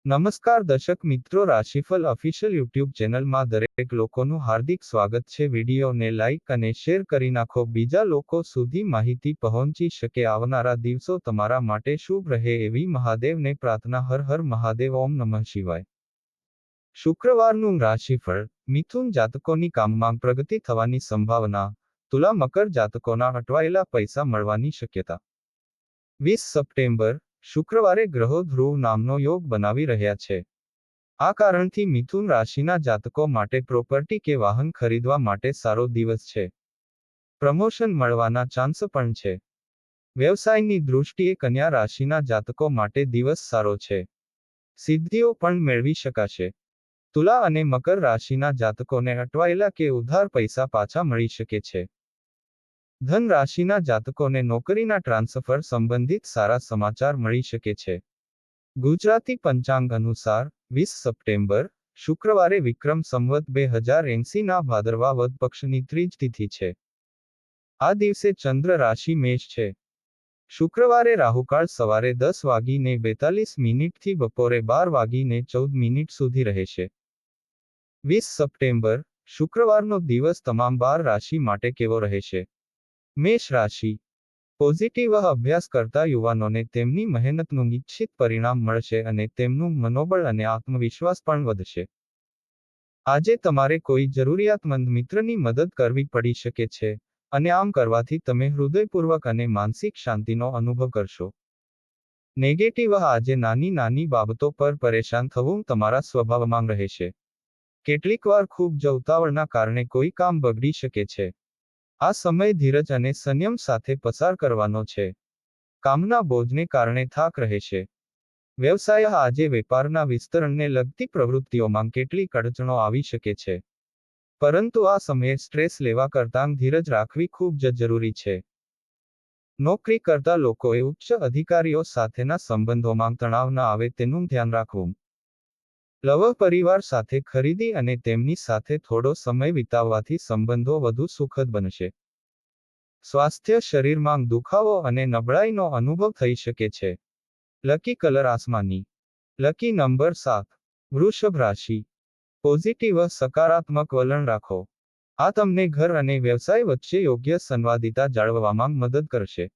નમસ્કાર દર્શક મિત્રો, રાશિફળ ઓફિશિયલ યુટ્યુબ ચેનલમાં દરેક લોકોનું હાર્દિક સ્વાગત છે। વિડીયોને લાઇક અને શેર કરી નાખો, બીજા લોકો સુધી માહિતી પહોંચી શકે। આવનારા દિવસો તમારા માટે શુભ રહે એવી મહાદેવને પ્રાર્થના। હર હર મહાદેવ, ઓમ નમઃ શિવાય। શુક્રવારનું રાશિફળ। મિથુન જાતકોની કામમાં પ્રગતિ થવાની સંભાવના। તુલા મકર જાતકોના અટવાયેલા પૈસા મળવાની શક્યતા। 20 સપ્ટેમ્બર શુક્રવારે ગ્રહો ધ્રુવ નામનો યોગ બનાવી રહ્યા છે। આ કારણથી મિથુન રાશિના જાતકો માટે પ્રોપર્ટી કે વાહન ખરીદવા માટે સારો દિવસ છે। પ્રમોશન મળવાના ચાન્સ પણ છે। વ્યવસાયની દૃષ્ટિએ કન્યા રાશિના જાતકો માટે દિવસ સારો છે। સિદ્ધિઓ પણ મેળવી શકાશે। તુલા અને મકર રાશિના જાતકોને અટવાયેલા કે ઉધાર પૈસા પાછા મળી શકે છે। ધન રાશિના જાતકોને નોકરીના ટ્રાન્સફર સંબંધિત સારા સમાચાર મળી શકે છે। ગુજરાતી પંચાંગ અનુસાર 20 સપ્ટેમ્બર શુક્રવારે વિક્રમ સંવત 2080 ના ભાદરવા વદ પક્ષની ત્રીજ તિથિ છે। આ દિવસે ચંદ્ર રાશિ મેષ છે। શુક્રવારે રાહુકાળ સવારે 10:42 થી બપોરે 12:14 સુધી રહેશે। 20 સપ્ટેમ્બર શુક્રવારનો દિવસ તમામ 12 રાશિ માટે કેવો રહેશે? મેષ રાશિ। પોઝિટિવ અભ્યાસ કરતા યુવાનોને તેમની મહેનતનું ઇચ્છિત પરિણામ મળશે અને તેમનું મનોબળ અને આત્મવિશ્વાસ પણ વધશે। આજે તમારે કોઈ જરૂરિયાતમંદ મિત્રની મદદ કરવી પડી શકે છે અને આમ કરવાથી તમે હૃદયપૂર્વક અને માનસિક શાંતિનો અનુભવ કરશો। નેગેટિવ આજે નાની નાની બાબતો પર પરેશાન થવું તમારા સ્વભાવમાં રહેશે। કેટલીકવાર ખૂબ જ ઉતાવળના કારણે કોઈ કામ બગડી શકે છે। આ સમય ધીરજ અને સંયમ સાથે પસાર કરવાનો છે। કામના બોજને કારણે થાક રહેશે। વ્યવસાય આજે વેપારના વિસ્તરણને લગતી પ્રવૃત્તિઓમાં કેટલીક અડચણો આવી શકે છે, પરંતુ આ સમયે સ્ટ્રેસ લેવા કરતાં ધીરજ રાખવી ખૂબ જ જરૂરી છે। નોકરી કરતા લોકોએ ઉચ્ચ અધિકારીઓ સાથેના સંબંધોમાં તણાવ ન આવે તેનું ધ્યાન રાખવું। લવ પરિવાર સાથે ખરીદી અને તેમની સાથે થોડો સમય વિતાવવાથી સંબંધો વધુ સુખદ બનશે। સ્વાસ્થ્ય શરીરમાં દુખાવો અને નબળાઈનો અનુભવ થઈ શકે છે। લકી કલર આસમાની। Lucky number 7। વૃષભ રાશિ। પોઝિટિવ સકારાત્મક વલણ રાખો। આ તમને ઘર અને વ્યવસાય વચ્ચે યોગ્ય સંવાદિતા જાળવવામાં મદદ કરશે।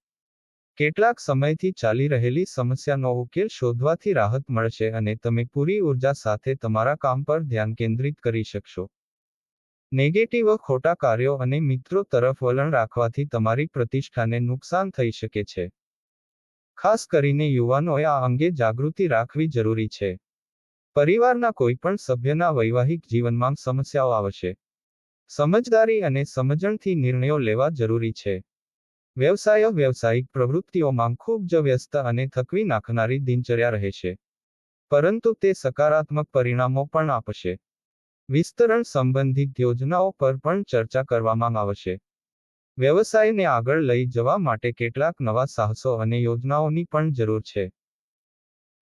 કેટલાક સમયથી ચાલી રહેલી સમસ્યાનો ઉકેલ શોધવાથી રાહત મળશે અને તમે પૂરી ઉર્જા સાથે તમારા કામ પર ધ્યાન કેન્દ્રિત કરી શકશો। નેગેટિવ ખોટા કાર્યો અને મિત્રો તરફ વલણ રાખવાથી તમારી પ્રતિષ્ઠાને નુકસાન થઈ શકે છે। ખાસ કરીને યુવાનોએ આ અંગે જાગૃતિ રાખવી જરૂરી છે। પરિવારના કોઈ પણ સભ્યના વૈવાહિક જીવનમાં સમસ્યાઓ આવશે। સમજદારી અને સમજણથી નિર્ણયો લેવા જરૂરી છે। વ્યવસાયિક પ્રવૃત્તિઓમાં ખૂબ જ વ્યસ્ત અને થકવી નાખનારી દિનચર્યા રહેશે, પરંતુ તે સકારાત્મક પરિણામો પણ આપશે। વિસ્તરણ સંબંધિત યોજનાઓ પર પણ ચર્ચા કરવામાં આવશે। વ્યવસાયને આગળ લઈ જવા માટે કેટલાક નવા સાહસો અને યોજનાઓની પણ જરૂર છે।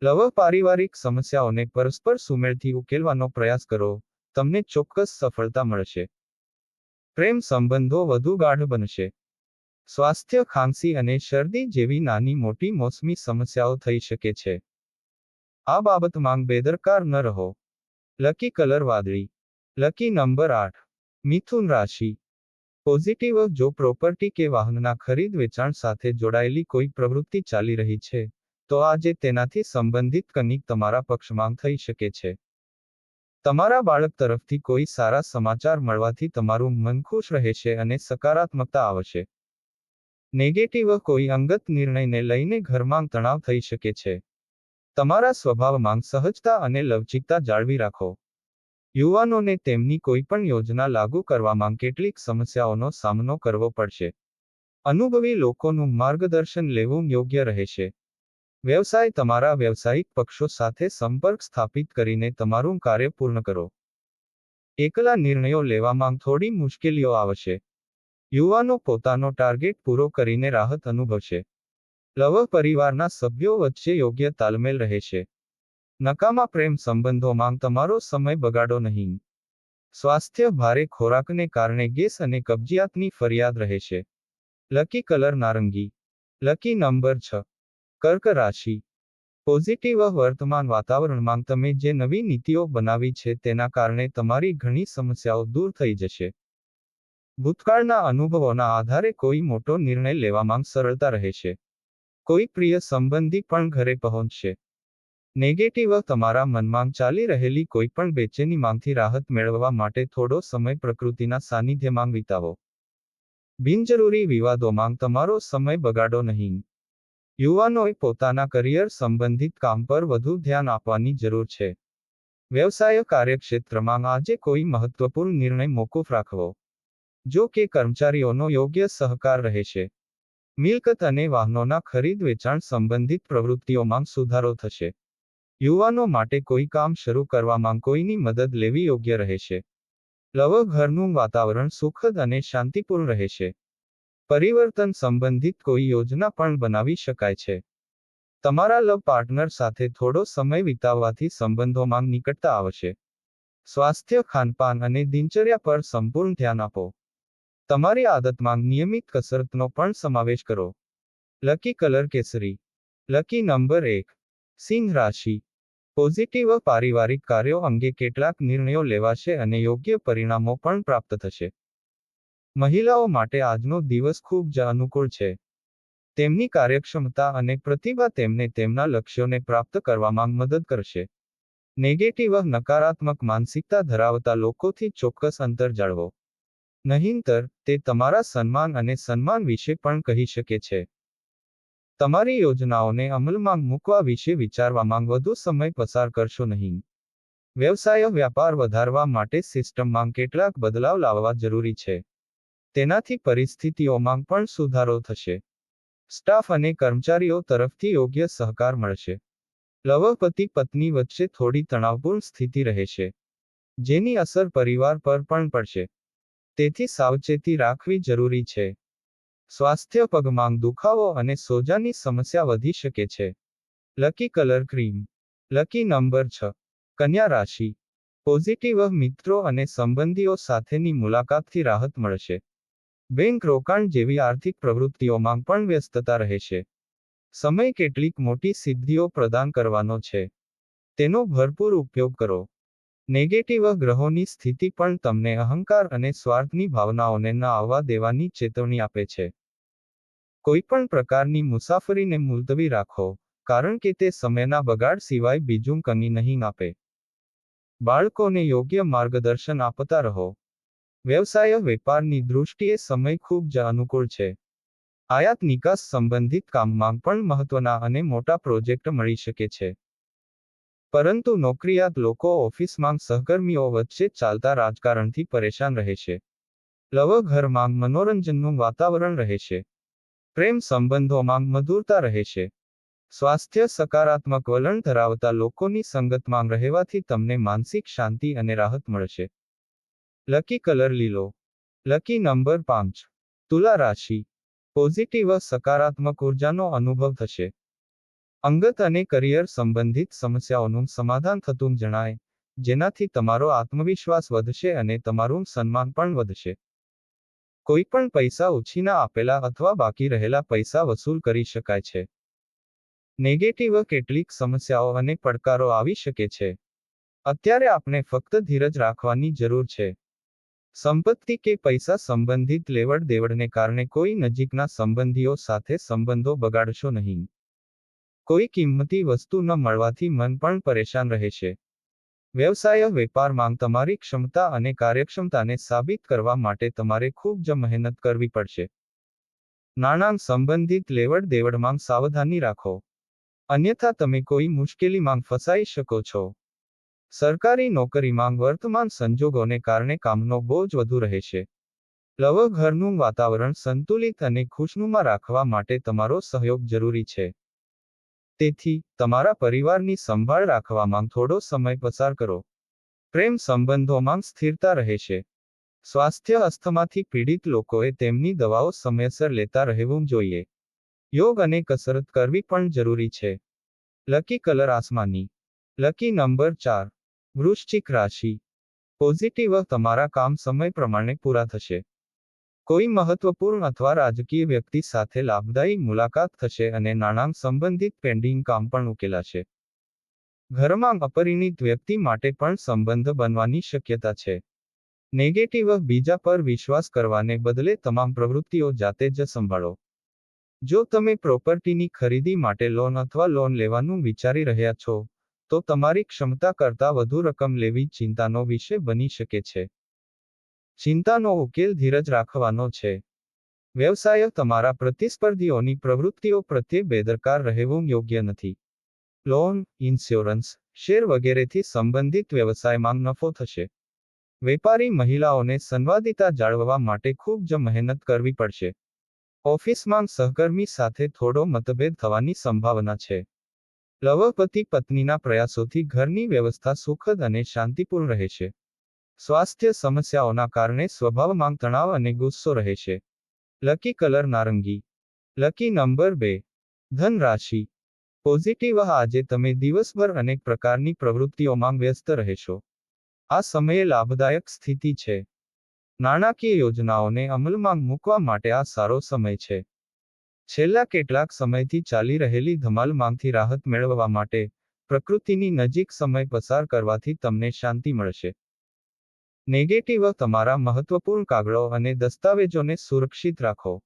લવ પારિવારિક સમસ્યાઓને પરસ્પર સુમેળથી ઉકેલવાનો પ્રયાસ કરો, તમને ચોક્કસ સફળતા મળશે। પ્રેમ સંબંધો વધુ ગાઢ બનશે। સ્વાસ્થ્ય ખાંસી અને શરદી જેવી નાની મોટી મોસમી સમસ્યાઓ થઈ શકે છે। આ બાબતમાં બેદરકાર ન રહો। લકી કલર વાદળી। Lucky number 8। મિથુન રાશિ। પોઝિટિવ જો પ્રોપર્ટી કે વાહનના ખરીદ વેચાણ સાથે જોડાયેલી કોઈ પ્રવૃત્તિ ચાલી રહી છે, તો આજે તેનાથી સંબંધિત કંઈક તમારા પક્ષમાં થઈ શકે છે। તમારા બાળક તરફથી કોઈ સારા સમાચાર મળવાથી તમારું મન ખુશ રહેશે અને સકારાત્મકતા આવશે। નેગેટિવ કોઈ અંગત નિર્ણયને લઈને ઘરમાં તણાવ થઈ શકે છે। તમારા સ્વભાવમાં સહજતા અને લવચિકતા જાળવી રાખો। યુવાનોને તેમની કોઈ પણ યોજના લાગુ કરવામાં કેટલીક સમસ્યાઓનો સામનો કરવો પડશે। અનુભવી લોકોનું માર્ગદર્શન લેવું યોગ્ય રહેશે। વ્યવસાય તમારા વ્યવસાયિક પક્ષો સાથે સંપર્ક સ્થાપિત કરીને તમારું કાર્ય પૂર્ણ કરો। એકલા નિર્ણયો લેવામાં થોડી મુશ્કેલીઓ આવશે। યુવાનો પોતાનો ટાર્ગેટ પૂરો કરીને રાહત અનુભવશે। લવ પરિવારના સભ્યો વચ્ચે યોગ્ય તાલમેલ રહેશે। નકામા પ્રેમ સંબંધોમાં તમારો સમય બગાડો નહીં। સ્વાસ્થ્ય ભારે ખોરાકને કારણે ગેસ અને કબજિયાતની ફરિયાદ રહેશે। લકી કલર નારંગી। Lucky number 6। કર્ક રાશિ। પોઝિટિવ વર્તમાન વાતાવરણમાં તમે જે નવી નીતિઓ બનાવી છે તેના કારણે તમારી ઘણી સમસ્યાઓ દૂર થઈ જશે. ભૂતકાળના અનુભવોના આધારે કોઈ મોટો નિર્ણય લેવામાં સરળતા રહેશે. કોઈ પ્રિય સંબંધી પણ ઘરે પહોંચશે. નેગેટિવ તમારા મનમાં ચાલી રહેલી કોઈ પણ બેચેનીમાંથી રાહત મેળવવા માટે થોડો સમય પ્રકૃતિના સાનિધ્યમાં વિતાવો. બિનજરૂરી વિવાદોમાં તમારો સમય બગાડો નહીં. યુવાનોએ પોતાના કરિયર સંબંધિત કામ પર વધુ ધ્યાન આપવાની જરૂર છે. વ્યવસાય કાર્યક્ષેત્રમાં આજે કોઈ મહત્વપૂર્ણ નિર્ણય મોકૂફ રાખવો. જો કે કર્મચારીઓનો યોગ્ય સહકાર રહેશે. મિલકત અને વાહનોના ખરીદ વેચાણ સંબંધિત પ્રવૃત્તિઓમાં સુધારો થશે. યુવાનો માટે કોઈ કામ શરૂ કરવામાં કોઈની મદદ લેવી યોગ્ય રહેશે. લવ ઘરનું વાતાવરણ સુખદ અને શાંતિપૂર્ણ રહેશે. પરિવર્તન સંબંધિત કોઈ યોજના પણ બનાવી શકાય છે. તમારા લવ પાર્ટનર સાથે થોડો સમય વિતાવવાથી સંબંધોમાં નિકટતા આવશે. સ્વાસ્થ્ય, ખાનપાન અને દિનચર્યા પર સંપૂર્ણ ધ્યાન આપો. તમારી આદતમાં નિયમિત કસરતનો પણ સમાવેશ કરો. લકી કલર કેસરી. Lucky number 1. સિંહ રાશિ. પોઝિટિવ પારિવારિક કાર્યો અંગે કેટલાક નિર્ણયો લેવાશે અને યોગ્ય પરિણામો પણ પ્રાપ્ત થશે. મહિલાઓ માટે આજનો દિવસ ખૂબ જ અનુકૂળ છે. તેમની કાર્યક્ષમતા અને પ્રતિભા તેમને તેમના લક્ષ્યોને પ્રાપ્ત કરવામાં મદદ કરશે. નેગેટિવ નકારાત્મક માનસિકતા ધરાવતા લોકોથી ચોક્કસ અંતર જાળવો. નહીંતર, તે તમારા સન્માન અને સન્માન વિશે પણ કહી શકે છે. તમારી યોજનાઓને અમલમાં મૂકવા વિશે વિચારવામાં વધુ સમય પસાર કરશો નહીં. વ્યવસાય વ્યાપાર વધારવા માટે સિસ્ટમમાં કેટલાક બદલાવ લાવવા જરૂરી છે. તેનાથી પરિસ્થિતિઓમાં પણ સુધારો થશે. સ્ટાફ અને કર્મચારીઓ તરફથી યોગ્ય સહકાર મળશે. લવ પતિ પત્ની વચ્ચે થોડી તણાવપૂર્ણ સ્થિતિ રહેશે, જેની અસર પરિવાર પર પણ પડશે. તેથી સાવચેતી રાખવી જરૂરી છે. સ્વાસ્થ્ય પગમાં દુખાવો અને સોજાની સમસ્યા વધી શકે છે. Lucky colour cream. Lucky number 6. કન્યા રાશિ. પોઝિટિવ મિત્રો અને સંબંધીઓ સાથેની મુલાકાતથી રાહત મળશે. બેંક રોકાણ જેવી આર્થિક પ્રવૃત્તિઓમાં પણ વ્યસ્તતા રહેશે. સમય કેટલીક મોટી સિદ્ધિઓ પ્રદાન કરવાનો છે. તેનો ભરપૂર ઉપયોગ કરો. નેગેટિવ ગ્રહોની સ્થિતિ પણ તમને અહંકાર અને સ્વાર્થની ભાવનાઓને ન આવવા દેવાની ચેતવણી આપે છે. કોઈપણ પ્રકારની મુસાફરીને મુલતવી રાખો, કારણ કે તે સમયના બગાડ સિવાય બીજું કંઈ નહીં આપે. બાળકોને યોગ્ય માર્ગદર્શન આપતા રહો. વ્યવસાય વેપારની દૃષ્ટિએ સમય ખૂબ જ અનુકૂળ છે. આયાત નિકાસ સંબંધિત કામમાં પણ મહત્વના અને મોટા પ્રોજેક્ટ મળી શકે છે. પરંતુ નોકરિયાત લોકો ઓફિસમાં સહકર્મીઓ વચ્ચે ચાલતા રાજકારણથી પરેશાન રહેશે. લવ ઘરમાં મનોરંજનનું વાતાવરણ રહેશે. પ્રેમ સંબંધોમાં મધુરતા રહેશે. સ્વાસ્થ્ય સકારાત્મક વલણ ધરાવતા લોકોની સંગતમાં રહેવાથી તમને માનસિક શાંતિ અને રાહત મળશે. લકી કલર લીલો. Lucky number 5. તુલા રાશિ. પોઝિટિવ સકારાત્મક ઉર્જાનો અનુભવ થશે. અંગત અને કરિયર સંબંધિત સમસ્યાઓનું સમાધાન થતું જણાય, જેનાથી તમારો આત્મવિશ્વાસ વધશે અને તમારું સન્માન પણ વધશે. કોઈ પણ પૈસા ઉછીના આપેલા અથવા બાકી રહેલા પૈસા વસૂલ કરી શકાય છે. નેગેટિવ કેટલીક સમસ્યાઓ અને પડકારો આવી શકે છે. અત્યારે આપણે ફક્ત ધીરજ રાખવાની જરૂર છે. સંપત્તિ કે પૈસા સંબંધિત લેવડ દેવડને કારણે કોઈ નજીકના સંબંધીઓ સાથે સંબંધો બગાડશો નહીં. કોઈ કિંમતી વસ્તુ ન મળવાથી મન પણ પરેશાન રહેશે. વ્યવસાય વેપારમાં તમારી ક્ષમતા અને કાર્યક્ષમતાને સાબિત કરવા માટે તમારે ખૂબ જ મહેનત કરવી પડશે. નાણાં સંબંધિત લેવડ દેવડમાં સાવધાની રાખો, અન્યથા તમે કોઈ મુશ્કેલીમાં ફસાઈ શકો છો. સરકારી નોકરીમાં વર્તમાન સંજોગોને કારણે કામનો બોજ વધુ રહેશે. લવ ઘરનું વાતાવરણ સંતુલિત અને ખુશનુમા રાખવા માટે તમારો સહયોગ જરૂરી છે. તેથી, તમારા પરિવારની સંભાળ રાખવામાં થોડો સમય પસાર કરો. પ્રેમ સંબંધોમાં સ્થિરતા રહેશે. સ્વાસ્થ્ય અસ્થમાથી પીડિત લોકોએ તેમની દવાઓ સમયસર લેતા રહેવું જોઈએ. યોગ અને કસરત કરવી પણ જરૂરી છે. લકી કલર આસમાની. Lucky number 4. વૃશ્ચિક રાશિ. પોઝિટિવ તમારા કામ સમય પ્રમાણે પૂરા થશે. કોઈ મહત્વપૂર્ણ અથવા રાજકીય વ્યક્તિ સાથે લાભદાયી મુલાકાત થશે અને નાણાં સંબંધિત પેન્ડિંગ કામ પણ ઉકેલાશે. ઘરમાં અપરિણિત વ્યક્તિ માટે પણ સંબંધ બનવાની શક્યતા છે. નેગેટિવ બીજા પર વિશ્વાસ કરવાને બદલે તમામ પ્રવૃત્તિઓ જાતે જ સંભાળો. જો તમે પ્રોપર્ટીની ખરીદી માટે લોન અથવા લોન લેવાનું વિચારી રહ્યા છો, તો તમારી ક્ષમતા કરતાં વધુ રકમ લેવી ચિંતાનો વિષય બની શકે છે. ચિંતાનો ઉકેલ ધીરજ રાખવાનો છે. વ્યવસાય તમારા પ્રતિસ્પર્ધીઓની પ્રવૃત્તિઓ પ્રત્યે બેદરકાર રહેવું યોગ્ય નથી. લોન, ઇન્સ્યોરન્સ, શેર વગેરેથી સંબંધિત વ્યવસાયમાં નફો થશે. વેપારી મહિલાઓને સંવાદિતા જાળવવા માટે ખૂબ જ મહેનત કરવી પડશે. ઓફિસમાં સહકર્મી સાથે થોડો મતભેદ થવાની સંભાવના છે. પતિ પત્નીના પ્રયાસોથી ઘરની વ્યવસ્થા સુખદ અને શાંતિપૂર્ણ રહેશે. સ્વાસ્થ્ય સમસ્યાઓના કારણે સ્વભાવમાં તણાવ અને ગુસ્સો રહેશે. લકી કલર નારંગી. Lucky number 2. ધન રાશિ. પોઝિટિવ આજે તમે દિવસભર અનેક પ્રકારની પ્રવૃત્તિઓમાં વ્યસ્ત રહેશો. આ સમયે લાભદાયક સ્થિતિ છે. નાણાકીય યોજનાઓને અમલમાં મૂકવા માટે આ સારો સમય છે. છેલ્લા કેટલાક સમયથી ચાલી રહેલી ધમાલમાંથી રાહત મેળવવા માટે પ્રકૃતિની નજીક સમય પસાર કરવાથી તમને શાંતિ મળશે. નેગેટિવ તમારા મહત્વપૂર્ણ કાગળો અને દસ્તાવેજોને સુરક્ષિત રાખો.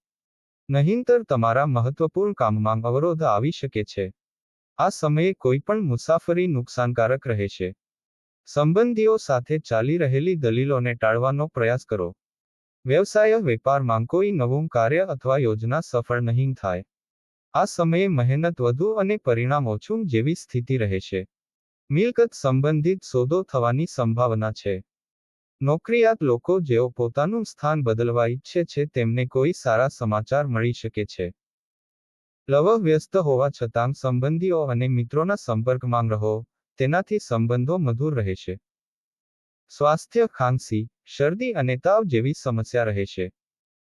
નહીંતર તમારા મહત્વપૂર્ણ કામમાં અવરોધ આવી શકે છે. આ સમયે કોઈપણ મુસાફરી નુકસાનકારક રહેશે. સંબંધીઓ સાથે ચાલી રહેલી દલીલોને ટાળવાનો પ્રયાસ કરો. વ્યવસાય વેપારમાં કોઈ નવું કાર્ય અથવા યોજના સફળ નહીં થાય. આ સમયે મહેનત વધુ અને પરિણામ ઓછું જેવી સ્થિતિ રહેશે. મિલકત સંબંધિત સોદો થવાની સંભાવના છે. નોકરિયાત લોકો જેઓ પોતાનું સ્થાન બદલવા ઈચ્છે છે તેમને કોઈ સારા સમાચાર મળી શકે છે. વ્યસ્ત હોવા છતાં સંબંધીઓ અને મિત્રોના સંપર્કમાં રહો, તેનાથી સંબંધો મધુર રહેશે. સ્વાસ્થ્ય ખાંસી, શરદી અને તાવ જેવી સમસ્યા રહેશે.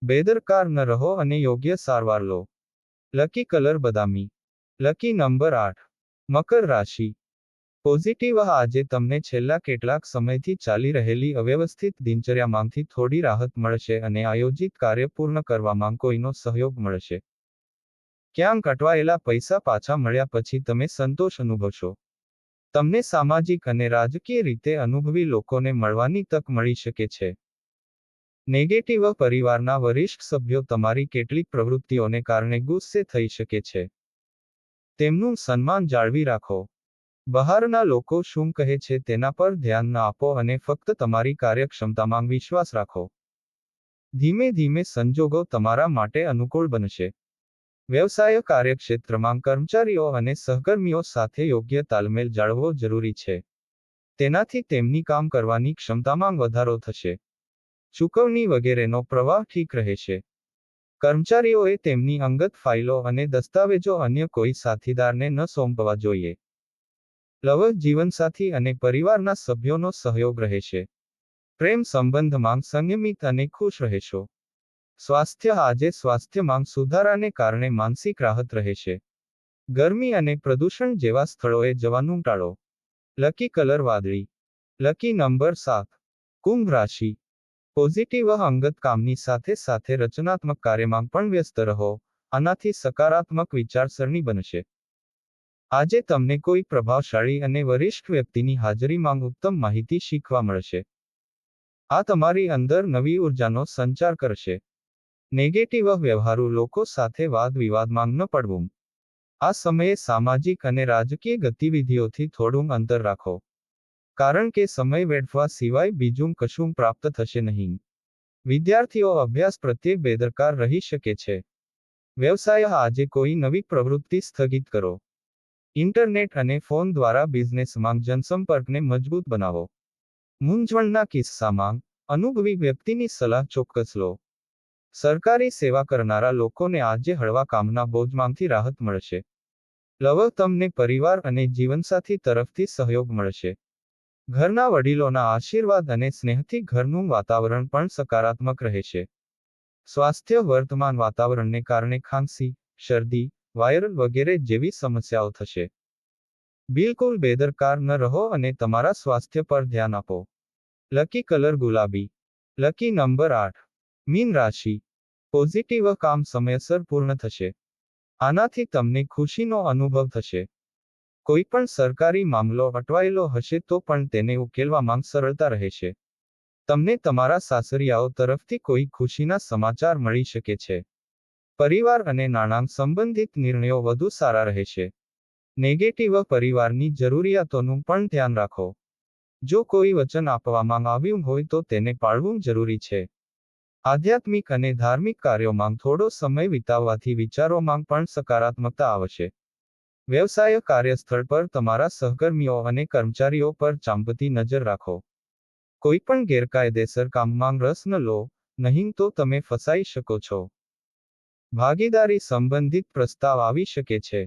બેદરકાર ન રહો અને યોગ્ય સારવાર લો. લકી કલર બદામી. Lucky number 8. મકર રાશિ. પોઝિટિવ આજે તમને છેલ્લા કેટલાક સમયથી ચાલી રહેલી અવ્યવસ્થિત દિનચર્યામાંથી થોડી રાહત મળશે અને આયોજિત કાર્ય પૂર્ણ કરવામાં કોઈનો સહયોગ મળશે. ક્યાંક અટવાયેલા પૈસા પાછા મળ્યા પછી તમે સંતોષ અનુભવશો. તમને સામાજિક અને રાજકીય રીતે અનુભવી લોકોને મળવાની તક મળી શકે છે. નેગેટિવ પરિવારના વરિષ્ઠ સભ્યો તમારી કેટલીક પ્રવૃત્તિઓને કારણે ગુસ્સે થઈ શકે છે. તેમનું સન્માન જાળવી રાખો. બહારના લોકો શું કહે છે તેના પર ધ્યાન ન આપો અને ફક્ત તમારી કાર્યક્ષમતામાં વિશ્વાસ રાખો. ધીમે ધીમે સંજોગો તમારા માટે અનુકૂળ બનશે. વ્યવસાય કાર્યક્ષેત્રમાં કર્મચારીઓ અને સહકર્મીઓ સાથે યોગ્ય તાલમેલ જાળવવો જરૂરી છે. તેનાથી તેમની કામ કરવાની ક્ષમતામાં વધારો થશે. ચૂકવણી વગેરેનો પ્રવાહ ઠીક રહેશે. કર્મચારીઓએ તેમની અંગત ફાઇલો અને દસ્તાવેજો અન્ય કોઈ સાથીદારને ન સોંપવા જોઈએ. જીવનસાથી અને પરિવારના સભ્યોનો સહયોગ રહેશે. પ્રેમ સંબંધમાં સંયમિત અને ખુશ રહેશો. સ્વાસ્થ્ય આજે સ્વાસ્થ્યમાં સુધારાને કારણે માનસિક રાહત રહેશે. ગરમી અને પ્રદૂષણ જેવા સ્થળોએ જવાનું ટાળો. લકી કલર વાદળી. Lucky number 7. કુંભ રાશિ. પોઝિટિવ અંગત કામની સાથે સાથે રચનાત્મક કાર્યમાં પણ વ્યસ્ત રહો, આનાથી સકારાત્મક વિચારસરણી બનશે. આજે તમને કોઈ પ્રભાવશાળી અને વરિષ્ઠ વ્યક્તિની હાજરીમાં ઉત્તમ માહિતી શીખવા મળશે. આ તમારી અંદર નવી ઉર્જાનો સંચાર કરશે. નેગેટિવ વ્યવહારુ લોકો સાથે વાદ વિવાદમાં ન પડવું. આ સમયે સામાજિક અને રાજકીય ગતિવિધિઓથી થોડું અંતર રાખો. કારણ કે સમય વેડફવા સિવાય બીજું કશું પ્રાપ્ત થશે નહીં. વિદ્યાર્થીઓ અભ્યાસ પ્રત્યે બેદરકાર રહી શકે છે. વ્યવસાય આજે કોઈ નવી પ્રવૃત્તિ સ્થગિત કરો. ઇન્ટરનેટ અને ફોન દ્વારા બિઝનેસમાં જનસંપર્કને મજબૂત બનાવો. મૂંઝવણના કિસ્સામાં અનુભવી વ્યક્તિની સલાહ ચોક્કસ લો. સરકારી સેવા કરનારા લોકોને આજે હળવા કામના બોજમાંથી રાહત મળશે. તમને પરિવાર અને જીવનસાથી તરફથી સહયોગ મળશે. ઘરના વડીલોના આશીર્વાદ અને સ્નેહથી ઘરનું વાતાવરણ પણ સકારાત્મક રહેશે. સ્વાસ્થ્ય વર્તમાન વાતાવરણને કારણે ખાંસી, શરદી, વાયરલ વગેરે જેવી સમસ્યાઓ થશે. બિલકુલ બેદરકાર ન રહો અને તમારા સ્વાસ્થ્ય પર ધ્યાન આપો. લકી કલર ગુલાબી. Lucky number 8. મીન રાશિ, પોઝિટિવ કામ સમયસર પૂર્ણ થશે. આનાથી તમને ખુશીનો અનુભવ થશે. કોઈ પણ સરકારી મામલો અટવાયેલો હશે તો પણ તેને ઉકેલવામાં સરળતા રહેશે. તમને તમારા સાસરિયાઓ તરફથી કોઈ ખુશીના સમાચાર મળી શકે છે. પરિવાર અને નાણાં સંબંધિત નિર્ણયો વધુ સારા રહેશે. નેગેટિવ પરિવારની જરૂરિયાતોનું પણ ધ્યાન રાખો. જો કોઈ વચન આપવામાં આવ્યું હોય તો તેને પાળવું જરૂરી છે. આધ્યાત્મિક અને ધાર્મિક કાર્યોમાં થોડો સમય વિતાવવાથી વિચારોમાં પણ સકારાત્મકતા આવશે. વ્યવસાય કાર્યસ્થળ પર તમારા સહકર્મીઓ અને કર્મચારીઓ પર ચાંપતી નજર રાખો. કોઈ પણ ગેરકાયદેસર કામમાં રસ ન લો, નહીં તો તમે ફસાઈ શકો છો. ભાગીદારી સંબંધિત પ્રસ્તાવ આવી શકે છે,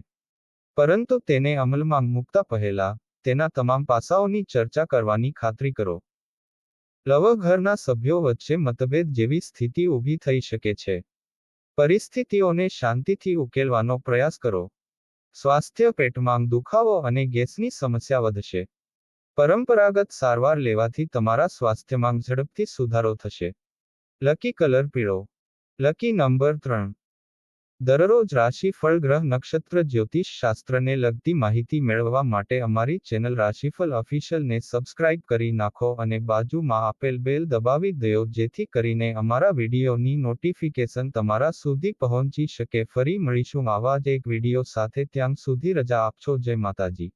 પરંતુ તેને અમલમાં મૂકતા પહેલા તેના તમામ પાસાઓની ચર્ચા કરવાની ખાતરી કરો. લવઘરના સભ્યો વચ્ચે મતભેદ જેવી સ્થિતિ ઊભી થઈ શકે છે. પરિસ્થિતિઓને શાંતિથી ઉકેલવાનો પ્રયાસ કરો. સ્વાસ્થ્ય, પેટમાં દુખાવો અને ગેસની સમસ્યા વધશે. પરંપરાગત સારવાર લેવાથી તમારા સ્વાસ્થ્યમાં ઝડપથી સુધારો થશે. લકી કલર પીળો. Lucky number 3. દરરોજ રાશિફળ, ગ્રહ, નક્ષત્ર, જ્યોતિષ શાસ્ત્રને લગતી માહિતી મેળવવા માટે અમારી ચેનલ રાશિફળ ઓફિશિયલને સબસ્ક્રાઇબ કરી નાખો અને બાજુમાં આપેલ બેલ દબાવી દો જેથી કરીને અમારા વિડીયોની નોટિફિકેશન તમારા સુધી પહોંચી શકે. ફરી મળીશું આવા જ એક વિડીયો સાથે. ત્યાં સુધી રજા આપશો. જય માતાજી.